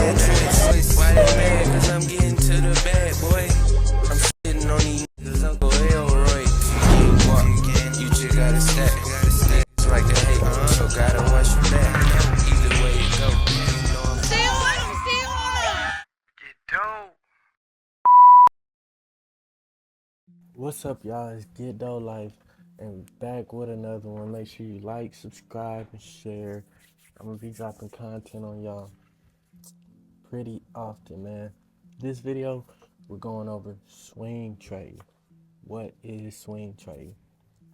bad choice. Why they mad? Cause I'm getting to the bad boy. I'm sitting on these niggas, Uncle Elroy. You just gotta stack. Niggas like to hate, so gotta watch your back. Either way it go, you know I'm Stay on him, stay on him. get dope. What's up, y'all? It's Get Dough Life, and back with another one. Make sure you like, subscribe, and share. I'm gonna be dropping content on y'all pretty often, man. This video, we're going over swing trade. What is swing trade?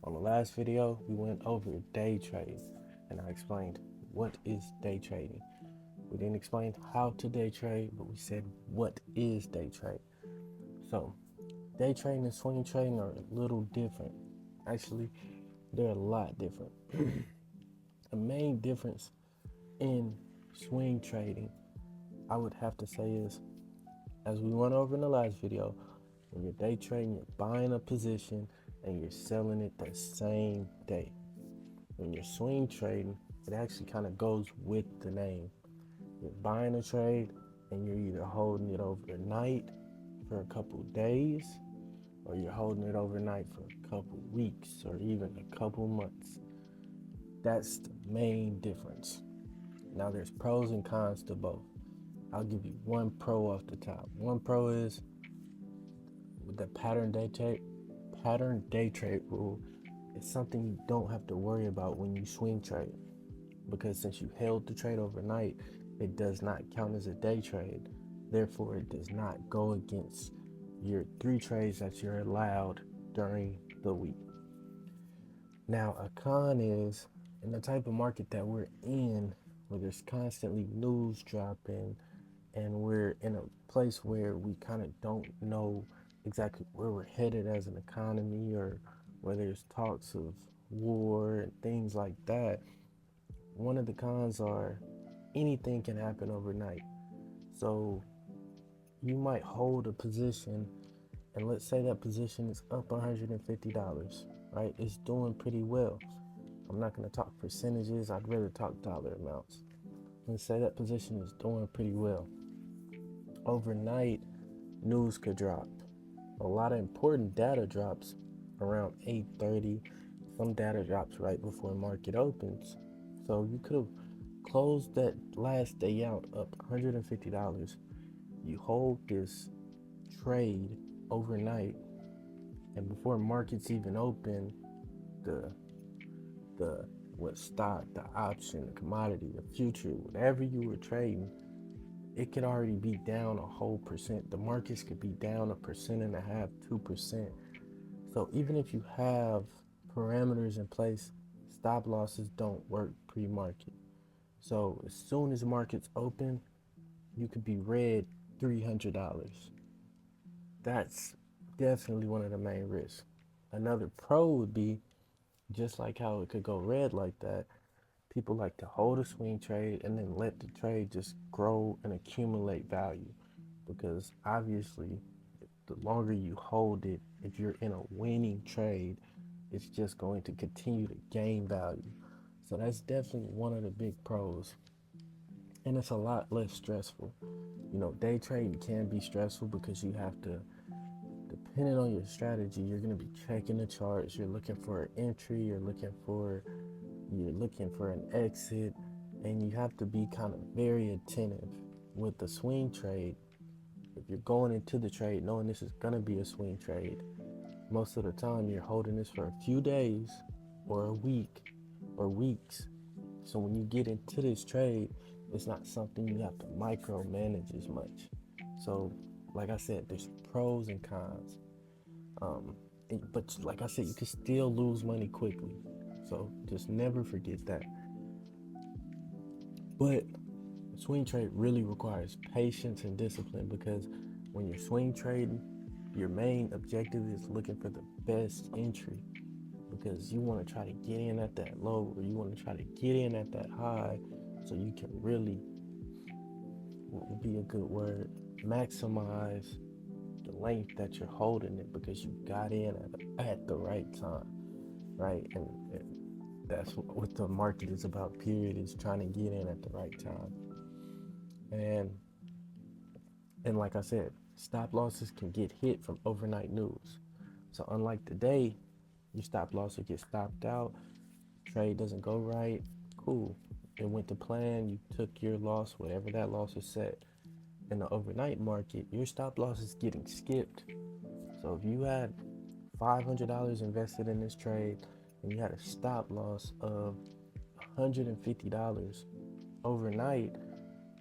On the last video, we went over day trade, and I explained what is day trading. We didn't explain how to day trade, but we said what is day trade. So, day trading and swing trading are a little different. Actually, they're a lot different. The main difference in swing trading, I would have to say, is as we went over in the last video, when you're day trading, you're buying a position and you're selling it the same day. When you're swing trading, it actually kind of goes with the name. You're buying a trade and you're either holding it overnight for a couple days, or you're holding it overnight for a couple weeks or even a couple months. That's the main difference. Now there's pros and cons to both. I'll give you one pro off the top. One pro is with the pattern day trade rule. It's something you don't have to worry about when you swing trade, because since you held the trade overnight, it does not count as a day trade. Therefore, it does not go against your 3 trades that you're allowed during the week. Now, a con is in the type of market that we're in, where there's constantly news dropping, and we're in a place where we kind of don't know exactly where we're headed as an economy, or where there's talks of war and things like that. One of the cons are anything can happen overnight. So you might hold a position, and let's say that position is up $150, right? It's doing pretty well. I'm not going to talk percentages, I'd rather talk dollar amounts. Let's say that position is doing pretty well. Overnight, news could drop. A lot of important data drops around 8:30. Some data drops right before market opens. So you could have closed that last day out up $150. You hold this trade overnight, and before markets even open, the what stock, the option, the commodity, the future, whatever you were trading, it could already be down a whole percent. The markets could be down 1.5%, 2%. So even if you have parameters in place, stop losses don't work pre-market. So as soon as markets open, you could be red $300. That's definitely one of the main risks. Another pro would be, just like how it could go red like that, people like to hold a swing trade and then let the trade just grow and accumulate value. Because obviously, the longer you hold it, if you're in a winning trade, it's just going to continue to gain value. So that's definitely one of the big pros. And it's a lot less stressful. Day trading can be stressful because you have to, depending on your strategy, you're going to be checking the charts, you're looking for an entry, you're looking for an exit, and you have to be kind of very attentive. With the swing trade, if you're going into the trade knowing this is going to be a swing trade, most of the time you're holding this for a few days or a week or weeks. So when you get into this trade, it's not something you have to micromanage as much. So like I said, there's pros and cons. But like I said, you can still lose money quickly. So just never forget that. But swing trade really requires patience and discipline, because when you're swing trading, your main objective is looking for the best entry, because you want to try to get in at that low, or you want to try to get in at that high, so you can really, what would be a good word, maximize the length that you're holding it, because you got in at the right time, right? And that's what the market is about, period, is trying to get in at the right time. And And like I said, stop losses can get hit from overnight news. So unlike today, your stop loss will get stopped out, trade doesn't go right, cool. It went to plan, you took your loss, whatever that loss is set. In the overnight market, your stop loss is getting skipped. So if you had $500 invested in this trade and you had a stop loss of $150 overnight,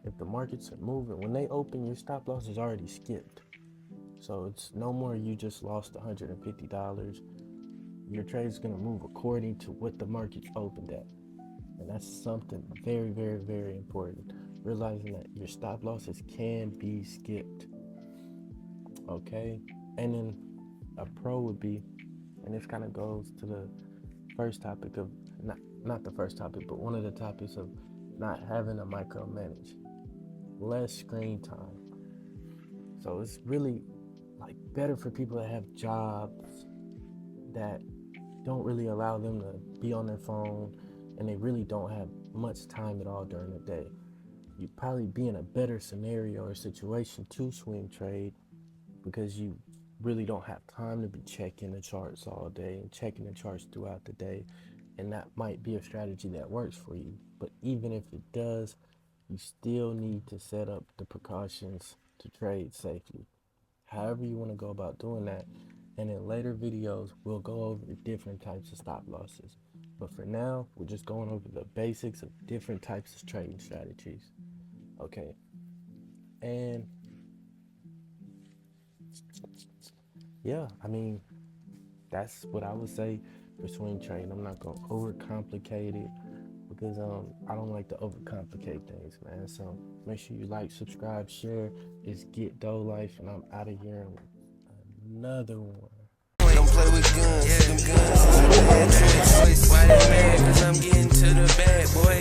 if the markets are moving, when they open, your stop loss is already skipped. So it's no more you just lost $150. Your trade is going to move according to what the market's opened at. And that's something very, very, very important. Realizing that your stop losses can be skipped. Okay? And then a pro would be, and this kind of goes to the first topic of, not the first topic, but one of the topics of not having to micromanage. Less screen time. So it's really like better for people that have jobs that don't really allow them to be on their phone and they really don't have much time at all during the day. You'd probably be in a better scenario or situation to swing trade because you really don't have time to be checking the charts all day and checking the charts throughout the day. And that might be a strategy that works for you. But even if it does, you still need to set up the precautions to trade safely. However you want to go about doing that. And in later videos, we'll go over different types of stop losses. But for now, we're just going over the basics of different types of trading strategies. Okay. And yeah, I mean, that's what I would say for swing trading. I'm not going to overcomplicate it because I don't like to overcomplicate things, man. So make sure you like, subscribe, share. It's Get Dough Life, and I'm out of here with another one. Don't play with guns, them guns is a bad choice. Why they mad? Cause I'm getting to the bag, boy.